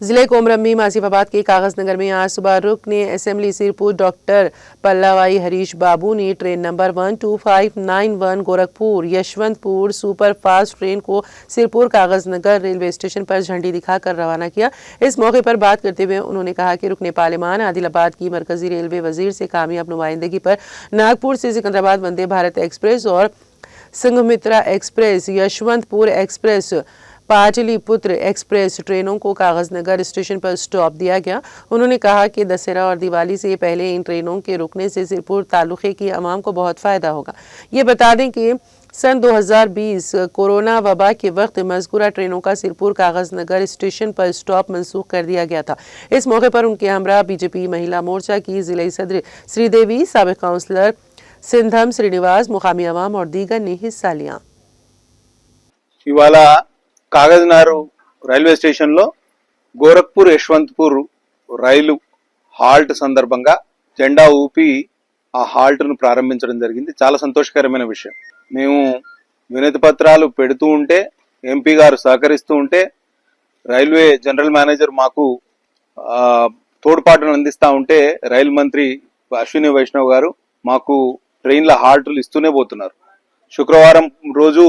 जिले कोमरम्बी मासीफाबाद के कागजनगर में आज सुबह रुकने असेंबली सिरपुर डॉक्टर पल्लावाई हरीश बाबू ने train number 12591 Gorakhpur Yeshwantpur super fast train को सिरपुर कागजनगर रेलवे स्टेशन पर झंडी दिखाकर रवाना किया। इस मौके पर बात करते हुए उन्होंने कहा कि रुकने पार्लिमान आदिलाबाद की मरकजी रेलवे वजीर से कामयाब नुमाइंदगी पर नागपुर से सिकंदराबाद वंदे भारत एक्सप्रेस और Sanghamitra express, Yeshwantpur express, Pataliputra express ट्रेनों को कागजनगर स्टेशन पर स्टॉप दिया गया। उन्होंने कहा कि दशहरा और दिवाली से पहले इन ट्रेनों के रुकने से सिरपुर तालुके की आवाम को बहुत फायदा होगा। ये बता दें कि सन 2020 कोरोना वबा के वक्त मज़कूरा ट्रेनों का सिरपुर कागजनगर स्टेशन पर स्टॉप मनसूख कर दिया गया था। इस मौके पर उनके हमरा बीजेपी महिला मोर्चा की जिला सदर श्रीदेवी, साबिक काउंसलर सिंधम श्रीनिवास, मुकामी अवाम और दीगर ने हिस्सा लिया। కాగజ్నగర్ రైల్వే స్టేషన్ లో గోరఖ్పూర్ యశ్వంత్పూర్ రైలు హాల్ట్ సందర్భంగా జెండా ఊపి ఆ హాల్ట్ ను ప్రారంభించడం జరిగింది। చాలా సంతోషకరమైన విషయం। మేము వినతి పత్రాలు పెడుతూ ఉంటే ఎంపీ గారు సహకరిస్తూ ఉంటే రైల్వే జనరల్ మేనేజర్ మాకు తోడ్పాటును అందిస్తా ఉంటే రైలు మంత్రి అశ్విని వైష్ణవ్ గారు మాకు ట్రైన్ల హాల్ట్లు ఇస్తూనే పోతున్నారు। శుక్రవారం రోజు